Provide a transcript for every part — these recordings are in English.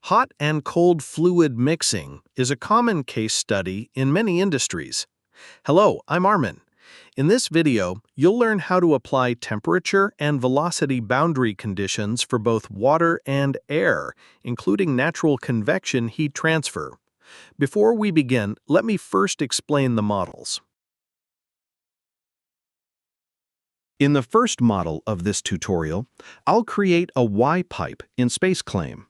Hot and cold fluid mixing is a common case study in many industries. Hello, I'm Armin. In this video, you'll learn how to apply temperature and velocity boundary conditions for both water and air, including natural convection heat transfer. Before we begin, let me first explain the models. In the first model of this tutorial, I'll create a Y pipe in SpaceClaim.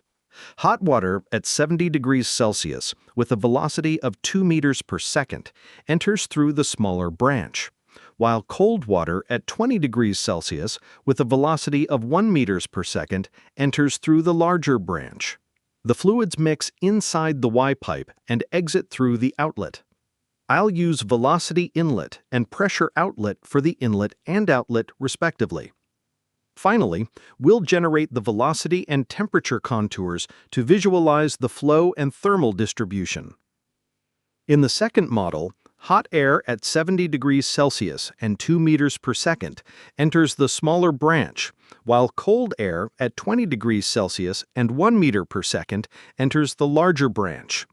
Hot water at 70 degrees Celsius with a velocity of 2 meters per second enters through the smaller branch, while cold water at 20 degrees Celsius with a velocity of 1 meters per second enters through the larger branch. The fluids mix inside the Y pipe and exit through the outlet. I'll use velocity inlet and pressure outlet for the inlet and outlet respectively. Finally, we'll generate the velocity and temperature contours to visualize the flow and thermal distribution. In the second model, hot air at 70 degrees Celsius and 2 meters per second enters the smaller branch, while cold air at 20 degrees Celsius and 1 meter per second enters the larger branch.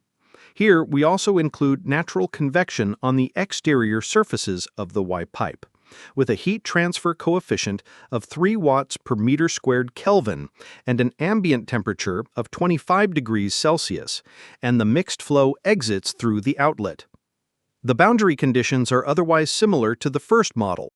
Here, we also include natural convection on the exterior surfaces of the Y pipe, with a heat transfer coefficient of 3 watts per meter squared Kelvin and an ambient temperature of 25 degrees Celsius, and the mixed flow exits through the outlet. The boundary conditions are otherwise similar to the first model.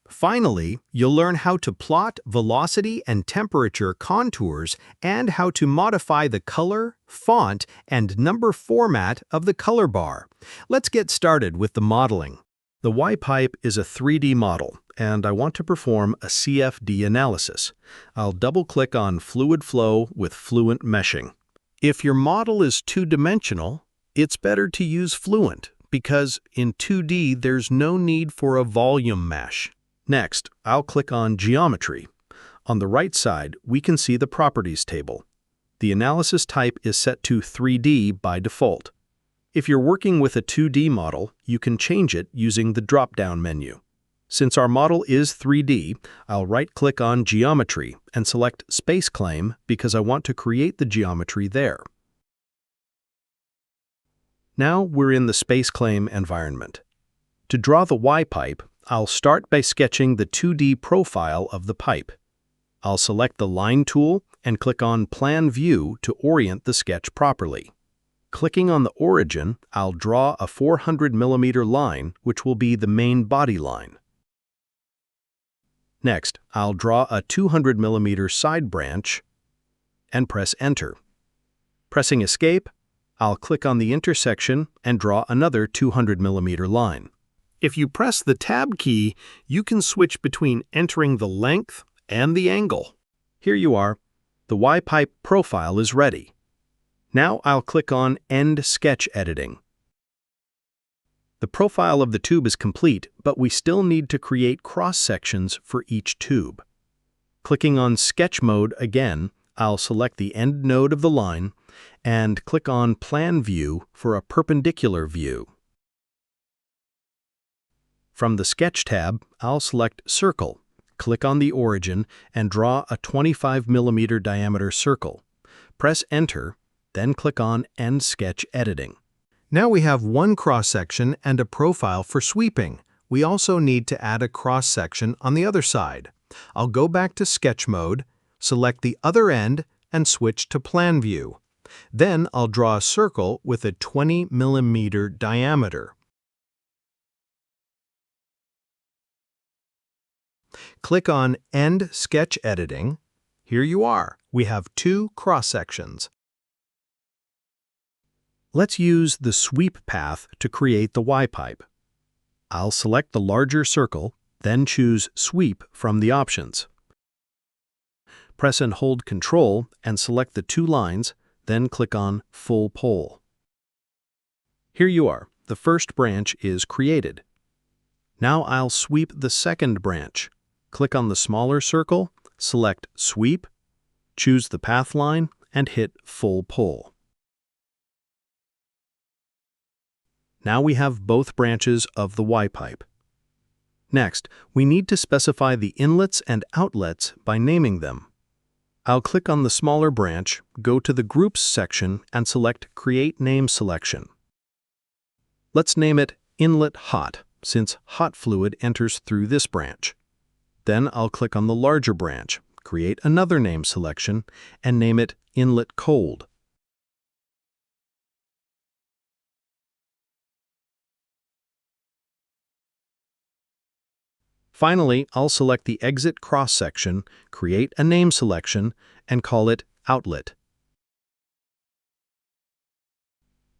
Finally, you'll learn how to plot velocity and temperature contours and how to modify the color, font, and number format of the color bar. Let's get started with the modeling. The Y pipe is a 3D model, and I want to perform a CFD analysis. I'll double-click on Fluid Flow with Fluent Meshing. If your model is two-dimensional, it's better to use Fluent, because in 2D there's no need for a volume mesh. Next, I'll click on Geometry. On the right side, we can see the Properties table. The analysis type is set to 3D by default. If you're working with a 2D model, you can change it using the drop-down menu. Since our model is 3D, I'll right-click on Geometry and select SpaceClaim because I want to create the geometry there. Now we're in the SpaceClaim environment. To draw the Y pipe, I'll start by sketching the 2D profile of the pipe. I'll select the Line tool and click on Plan View to orient the sketch properly. Clicking on the origin, I'll draw a 400 mm line, which will be the main body line. Next, I'll draw a 200 mm side branch and press Enter. Pressing Escape, I'll click on the intersection and draw another 200 mm line. If you press the Tab key, you can switch between entering the length and the angle. Here you are. The Y pipe profile is ready. Now I'll click on End Sketch Editing. The profile of the tube is complete, but we still need to create cross-sections for each tube. Clicking on Sketch Mode again, I'll select the end node of the line and click on Plan View for a perpendicular view. From the Sketch tab, I'll select Circle, click on the origin, and draw a 25 mm diameter circle. Press Enter, then click on End Sketch Editing. Now we have one cross-section and a profile for sweeping. We also need to add a cross-section on the other side. I'll go back to Sketch Mode, select the other end, and switch to Plan View. Then I'll draw a circle with a 20 mm diameter. Click on End Sketch Editing. Here you are. We have two cross-sections. Let's use the sweep path to create the Y pipe. I'll select the larger circle, then choose Sweep from the options. Press and hold Ctrl and select the two lines, then click on Full Pole. Here you are. The first branch is created. Now I'll sweep the second branch. Click on the smaller circle, select Sweep, choose the path line, and hit Full Pole. Now we have both branches of the Y pipe. Next, we need to specify the inlets and outlets by naming them. I'll click on the smaller branch, go to the Groups section, and select Create Name Selection. Let's name it Inlet Hot, since hot fluid enters through this branch. Then I'll click on the larger branch, create another name selection, and name it Inlet Cold. Finally, I'll select the Exit cross-section, create a name selection, and call it Outlet.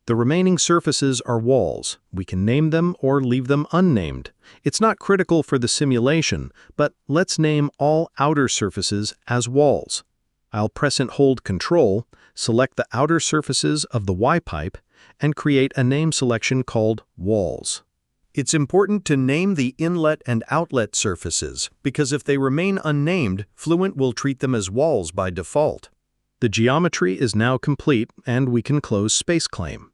The remaining surfaces are walls. We can name them or leave them unnamed. It's not critical for the simulation, but let's name all outer surfaces as walls. I'll press and hold Control, select the outer surfaces of the Y-pipe, and create a name selection called Walls. It's important to name the inlet and outlet surfaces, because if they remain unnamed, Fluent will treat them as walls by default. The geometry is now complete, and we can close SpaceClaim.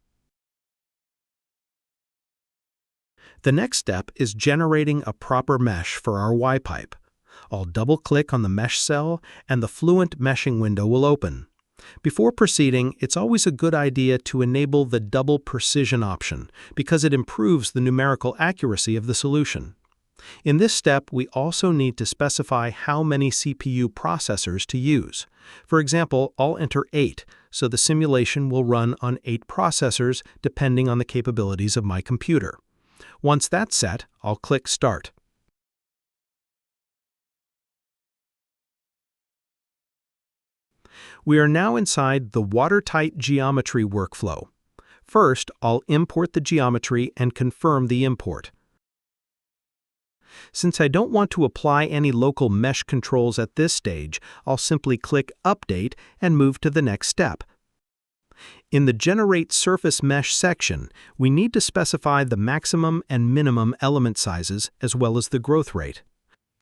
The next step is generating a proper mesh for our Y-pipe. I'll double-click on the mesh cell, and the Fluent meshing window will open. Before proceeding, it's always a good idea to enable the double precision option, because it improves the numerical accuracy of the solution. In this step, we also need to specify how many CPU processors to use. For example, I'll enter 8, so the simulation will run on 8 processors depending on the capabilities of my computer. Once that's set, I'll click Start. We are now inside the watertight geometry workflow. First, I'll import the geometry and confirm the import. Since I don't want to apply any local mesh controls at this stage, I'll simply click Update and move to the next step. In the Generate Surface Mesh section, we need to specify the maximum and minimum element sizes as well as the growth rate.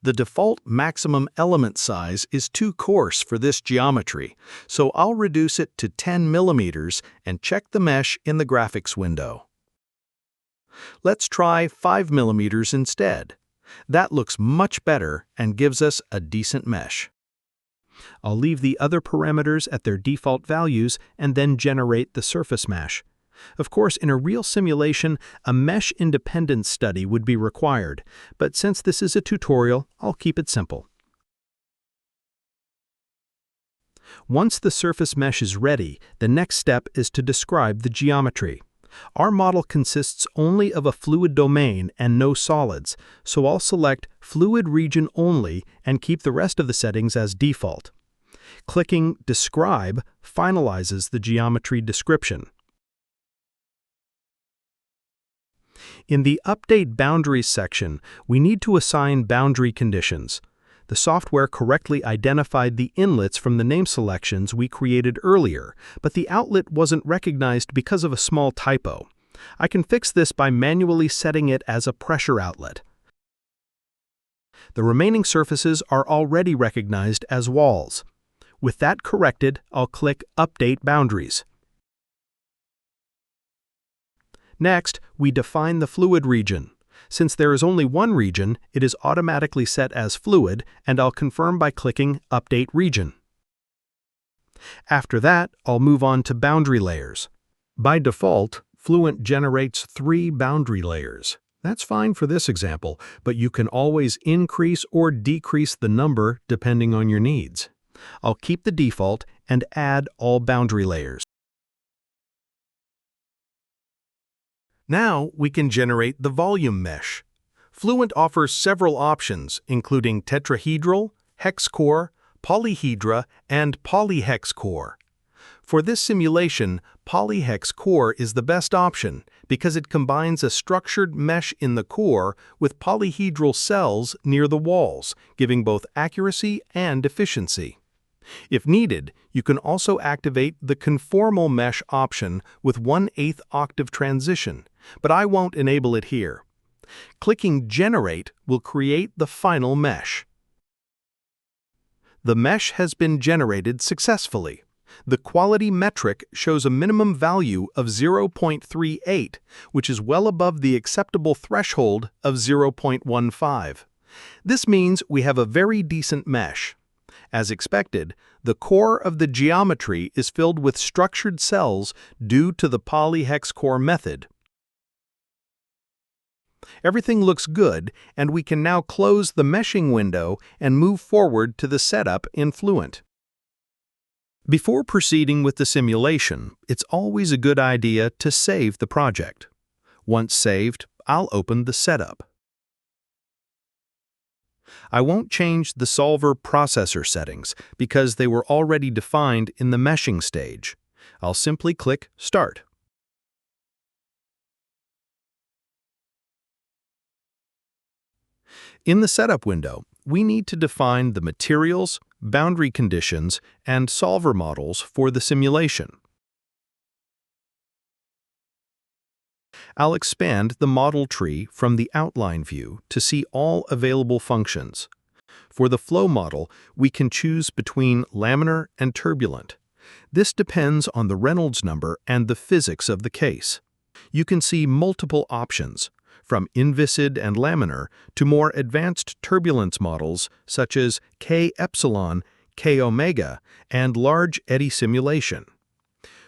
The default maximum element size is too coarse for this geometry, so I'll reduce it to 10 millimeters and check the mesh in the graphics window. Let's try 5 millimeters instead. That looks much better and gives us a decent mesh. I'll leave the other parameters at their default values and then generate the surface mesh. Of course, in a real simulation, a mesh independence study would be required, but since this is a tutorial, I'll keep it simple. Once the surface mesh is ready, the next step is to describe the geometry. Our model consists only of a fluid domain and no solids, so I'll select Fluid Region Only and keep the rest of the settings as default. Clicking Describe finalizes the geometry description. In the Update Boundaries section, we need to assign boundary conditions. The software correctly identified the inlets from the name selections we created earlier, but the outlet wasn't recognized because of a small typo. I can fix this by manually setting it as a pressure outlet. The remaining surfaces are already recognized as walls. With that corrected, I'll click Update Boundaries. Next, we define the fluid region. Since there is only one region, it is automatically set as fluid, and I'll confirm by clicking Update Region. After that, I'll move on to boundary layers. By default, Fluent generates 3 boundary layers. That's fine for this example, but you can always increase or decrease the number depending on your needs. I'll keep the default and add all boundary layers. Now we can generate the volume mesh. Fluent offers several options, including tetrahedral, hex core, polyhedra, and polyhex core. For this simulation, polyhex core is the best option because it combines a structured mesh in the core with polyhedral cells near the walls, giving both accuracy and efficiency. If needed, you can also activate the conformal mesh option with 1/8 octave transition, but I won't enable it here. Clicking Generate will create the final mesh. The mesh has been generated successfully. The quality metric shows a minimum value of 0.38, which is well above the acceptable threshold of 0.15. This means we have a very decent mesh. As expected, the core of the geometry is filled with structured cells due to the polyhex core method. Everything looks good, and we can now close the meshing window and move forward to the setup in Fluent. Before proceeding with the simulation, it's always a good idea to save the project. Once saved, I'll open the setup. I won't change the solver processor settings because they were already defined in the meshing stage. I'll simply click Start. In the setup window, we need to define the materials, boundary conditions, and solver models for the simulation. I'll expand the model tree from the outline view to see all available functions. For the flow model, we can choose between laminar and turbulent. This depends on the Reynolds number and the physics of the case. You can see multiple options, from inviscid and laminar to more advanced turbulence models such as K-epsilon, K-omega, and large eddy simulation.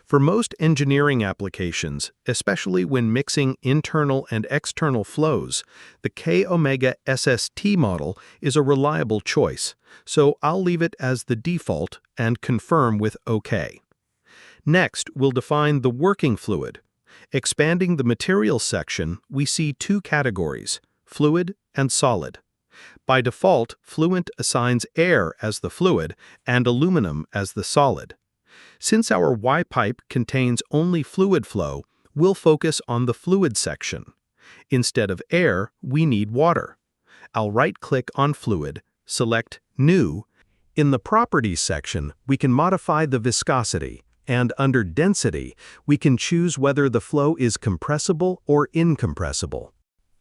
For most engineering applications, especially when mixing internal and external flows, the K-omega SST model is a reliable choice, so I'll leave it as the default and confirm with OK. Next, we'll define the working fluid. Expanding the materials section, we see two categories, fluid and solid. By default, Fluent assigns air as the fluid and aluminum as the solid. Since our Y-pipe contains only fluid flow, we'll focus on the fluid section. Instead of air, we need water. I'll right-click on Fluid, select New. In the Properties section, we can modify the viscosity, and under Density, we can choose whether the flow is compressible or incompressible.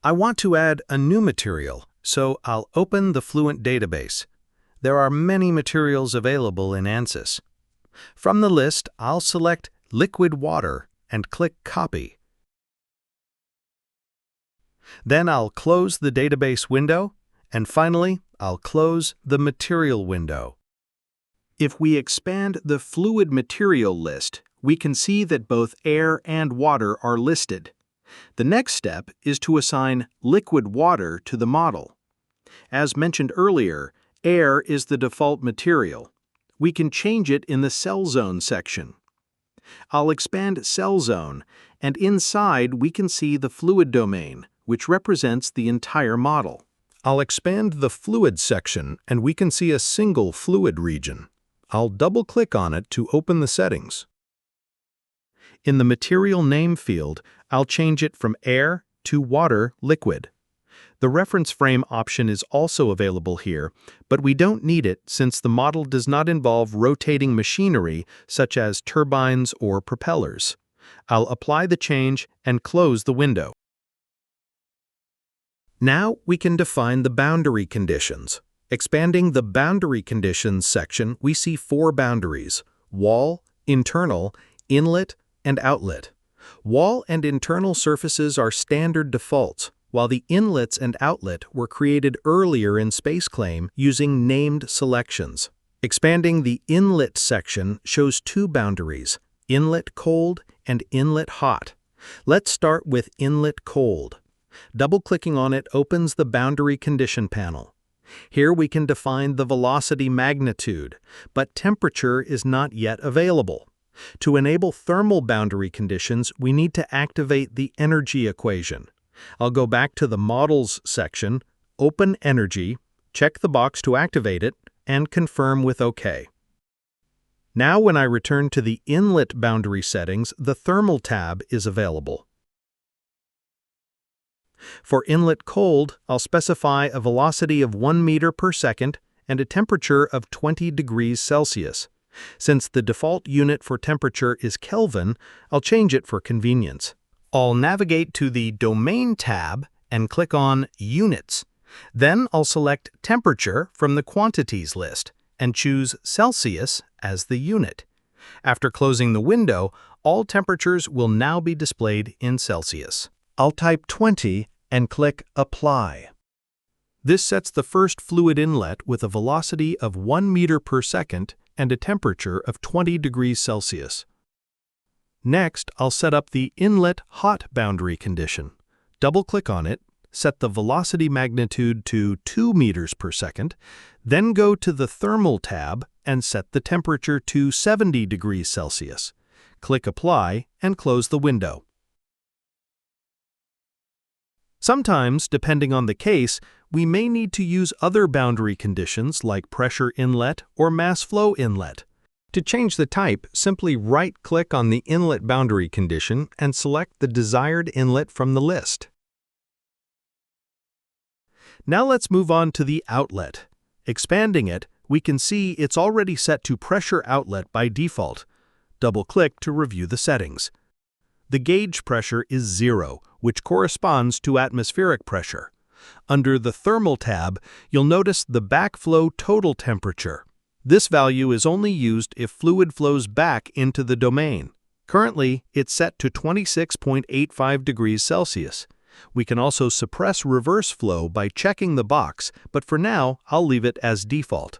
I want to add a new material, so I'll open the Fluent database. There are many materials available in ANSYS. From the list, I'll select Liquid Water and click Copy. Then I'll close the database window, and finally, I'll close the material window. If we expand the fluid material list, we can see that both air and water are listed. The next step is to assign liquid water to the model. As mentioned earlier, air is the default material. We can change it in the Cell Zone section. I'll expand Cell Zone, and inside we can see the fluid domain, which represents the entire model. I'll expand the Fluid section, and we can see a single fluid region. I'll double-click on it to open the settings. In the Material Name field, I'll change it from Air to Water Liquid. The reference frame option is also available here, but we don't need it since the model does not involve rotating machinery such as turbines or propellers. I'll apply the change and close the window. Now we can define the boundary conditions. Expanding the Boundary Conditions section, we see four boundaries: wall, internal, inlet, and outlet. Wall and internal surfaces are standard defaults, while the inlets and outlet were created earlier in SpaceClaim using named selections. Expanding the Inlet section shows two boundaries, Inlet Cold and Inlet Hot. Let's start with Inlet Cold. Double-clicking on it opens the Boundary Condition panel. Here we can define the velocity magnitude, but temperature is not yet available. To enable thermal boundary conditions, we need to activate the energy equation. I'll go back to the Models section, open Energy, check the box to activate it, and confirm with OK. Now when I return to the Inlet boundary settings, the Thermal tab is available. For Inlet Cold, I'll specify a velocity of 1 meter per second and a temperature of 20 degrees Celsius. Since the default unit for temperature is Kelvin, I'll change it for convenience. I'll navigate to the Domain tab and click on Units. Then I'll select Temperature from the Quantities list and choose Celsius as the unit. After closing the window, all temperatures will now be displayed in Celsius. I'll type 20 and click Apply. This sets the first fluid inlet with a velocity of 1 meter per second and a temperature of 20 degrees Celsius. Next, I'll set up the inlet hot boundary condition. Double-click on it, set the velocity magnitude to 2 meters per second, then go to the Thermal tab and set the temperature to 70 degrees Celsius. Click Apply and close the window. Sometimes, depending on the case, we may need to use other boundary conditions like pressure inlet or mass flow inlet. To change the type, simply right-click on the inlet boundary condition and select the desired inlet from the list. Now let's move on to the outlet. Expanding it, we can see it's already set to pressure outlet by default. Double-click to review the settings. The gauge pressure is 0, which corresponds to atmospheric pressure. Under the Thermal tab, you'll notice the backflow total temperature. This value is only used if fluid flows back into the domain. Currently, it's set to 26.85 degrees Celsius. We can also suppress reverse flow by checking the box, but for now, I'll leave it as default.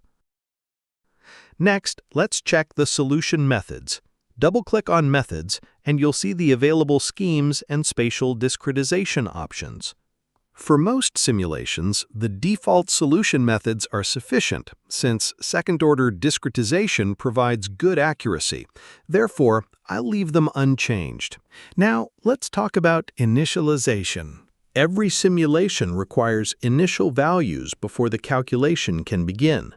Next, let's check the solution methods. Double-click on Methods, and you'll see the available schemes and spatial discretization options. For most simulations, the default solution methods are sufficient, since second-order discretization provides good accuracy. Therefore, I'll leave them unchanged. Now, let's talk about initialization. Every simulation requires initial values before the calculation can begin.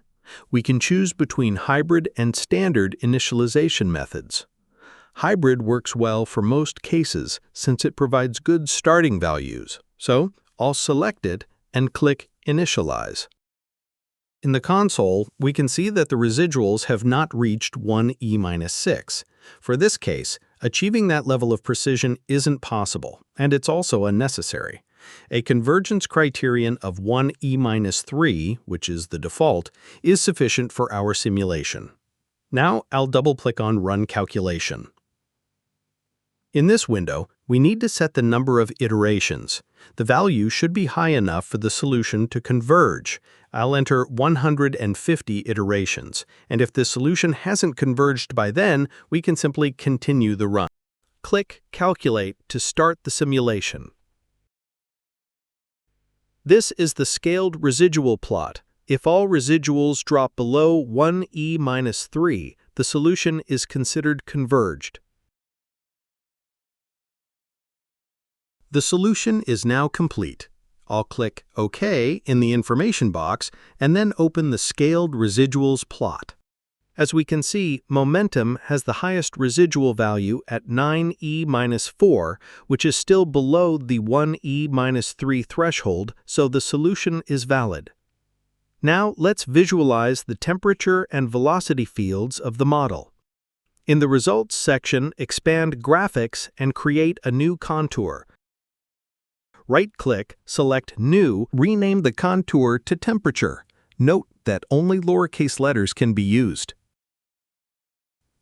We can choose between hybrid and standard initialization methods. Hybrid works well for most cases since it provides good starting values. So, I'll select it and click Initialize. In the console, we can see that the residuals have not reached 1e-6. For this case, achieving that level of precision isn't possible, and it's also unnecessary. A convergence criterion of 1e-3, which is the default, is sufficient for our simulation. Now I'll double-click on Run Calculation. In this window, we need to set the number of iterations. The value should be high enough for the solution to converge. I'll enter 150 iterations, and if the solution hasn't converged by then, we can simply continue the run. Click Calculate to start the simulation. This is the scaled residual plot. If all residuals drop below 1e-3, the solution is considered converged. The solution is now complete. I'll click OK in the information box and then open the scaled residuals plot. As we can see, momentum has the highest residual value at 9e-4, which is still below the 1e-3 threshold, so the solution is valid. Now let's visualize the temperature and velocity fields of the model. In the Results section, expand Graphics and create a new contour. Right-click, select New, rename the contour to Temperature. Note that only lowercase letters can be used.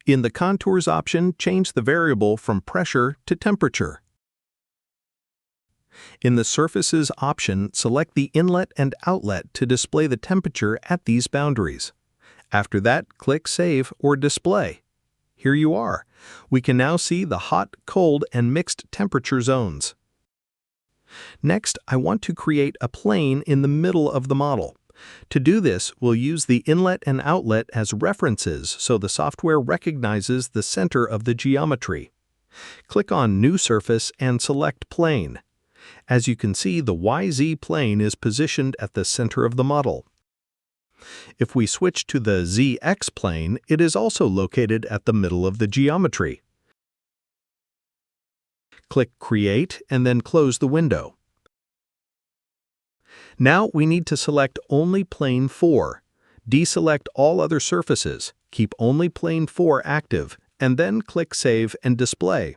In the Contours option, change the variable from Pressure to Temperature. In the Surfaces option, select the inlet and outlet to display the temperature at these boundaries. After that, click Save or Display. Here you are. We can now see the hot, cold, and mixed temperature zones. Next, I want to create a plane in the middle of the model. To do this, we'll use the inlet and outlet as references so the software recognizes the center of the geometry. Click on New Surface and select Plane. As you can see, the YZ plane is positioned at the center of the model. If we switch to the ZX plane, it is also located at the middle of the geometry. Click Create and then close the window. Now we need to select only Plane 4. Deselect all other surfaces, keep only Plane 4 active, and then click Save and Display.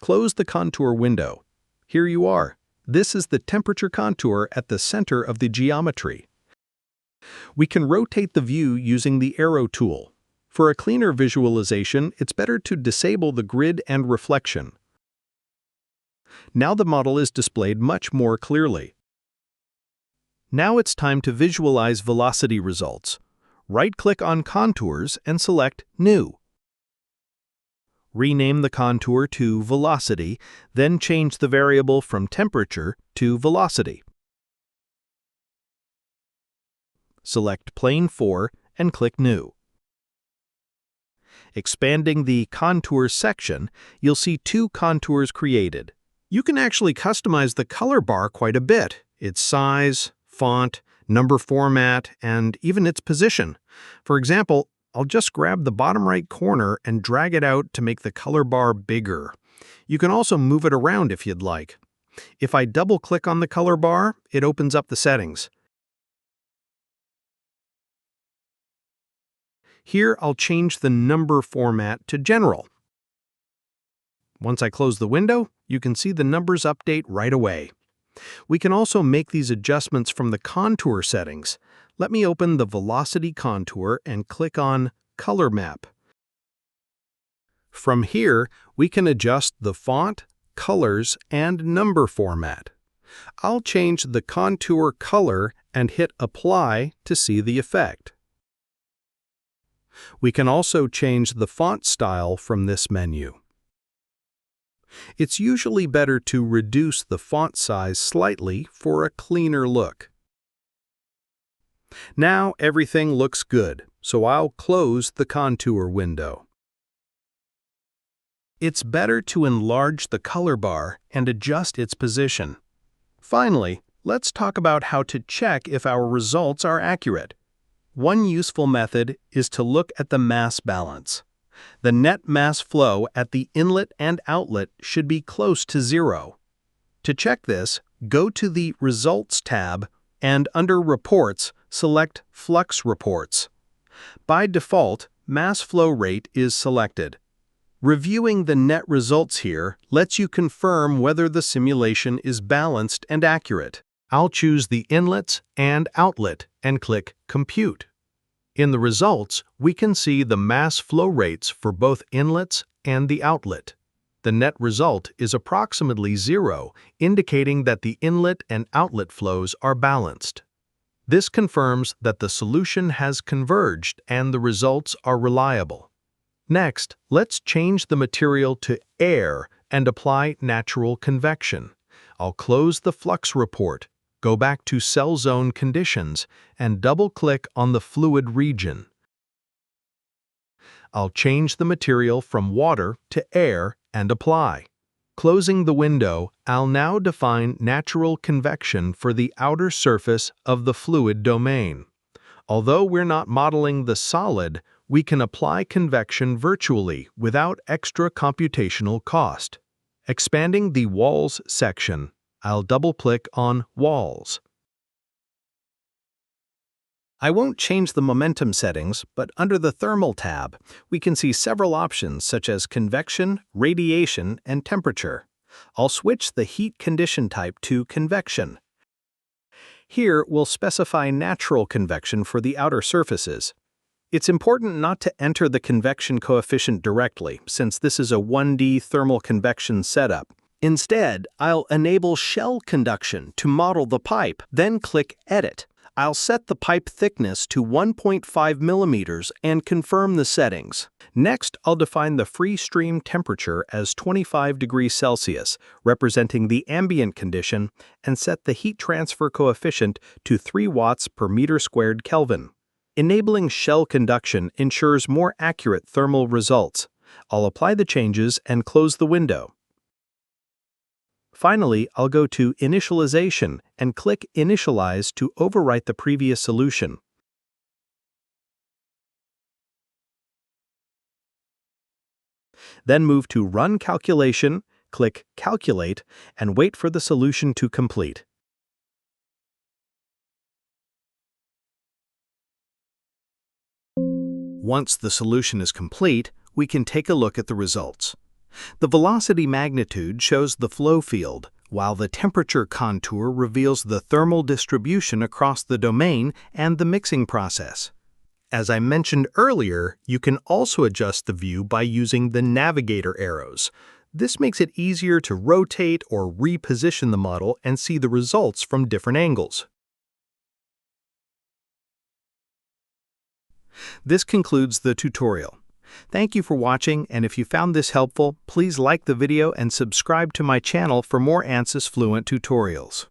Close the contour window. Here you are. This is the temperature contour at the center of the geometry. We can rotate the view using the arrow tool. For a cleaner visualization, it's better to disable the grid and reflection. Now the model is displayed much more clearly. Now it's time to visualize velocity results. Right-click on Contours and select New. Rename the contour to Velocity, then change the variable from Temperature to Velocity. Select Plane 4 and click New. Expanding the Contour section, you'll see two contours created. You can actually customize the color bar quite a bit: its size, font, number format, and even its position. For example, I'll just grab the bottom right corner and drag it out to make the color bar bigger. You can also move it around if you'd like. If I double-click on the color bar, it opens up the settings. Here, I'll change the number format to General. Once I close the window, you can see the numbers update right away. We can also make these adjustments from the contour settings. Let me open the velocity contour and click on Color Map. From here, we can adjust the font, colors, and number format. I'll change the contour color and hit Apply to see the effect. We can also change the font style from this menu. It's usually better to reduce the font size slightly for a cleaner look. Now everything looks good, so I'll close the contour window. It's better to enlarge the color bar and adjust its position. Finally, let's talk about how to check if our results are accurate. One useful method is to look at the mass balance. The net mass flow at the inlet and outlet should be close to 0. To check this, go to the Results tab and under Reports, select Flux Reports. By default, mass flow rate is selected. Reviewing the net results here lets you confirm whether the simulation is balanced and accurate. I'll choose the inlets and outlet and click Compute. In the results, we can see the mass flow rates for both inlets and the outlet. The net result is approximately 0, indicating that the inlet and outlet flows are balanced. This confirms that the solution has converged and the results are reliable. Next, let's change the material to air and apply natural convection. I'll close the flux report, go back to cell zone conditions, and double-click on the fluid region. I'll change the material from water to air and apply. Closing the window, I'll now define natural convection for the outer surface of the fluid domain. Although we're not modeling the solid, we can apply convection virtually without extra computational cost. Expanding the Walls section, I'll double-click on Walls. I won't change the momentum settings, but under the Thermal tab, we can see several options such as convection, radiation, and temperature. I'll switch the heat condition type to convection. Here, we'll specify natural convection for the outer surfaces. It's important not to enter the convection coefficient directly, since this is a 1D thermal convection setup. Instead, I'll enable shell conduction to model the pipe, then click Edit. I'll set the pipe thickness to 1.5 millimeters and confirm the settings. Next, I'll define the free stream temperature as 25 degrees Celsius, representing the ambient condition, and set the heat transfer coefficient to 3 watts per meter squared Kelvin. Enabling shell conduction ensures more accurate thermal results. I'll apply the changes and close the window. Finally, I'll go to Initialization and click Initialize to overwrite the previous solution. Then move to Run Calculation, click Calculate, and wait for the solution to complete. Once the solution is complete, we can take a look at the results. The velocity magnitude shows the flow field, while the temperature contour reveals the thermal distribution across the domain and the mixing process. As I mentioned earlier, you can also adjust the view by using the navigator arrows. This makes it easier to rotate or reposition the model and see the results from different angles. This concludes the tutorial. Thank you for watching, and if you found this helpful, please like the video and subscribe to my channel for more ANSYS Fluent tutorials.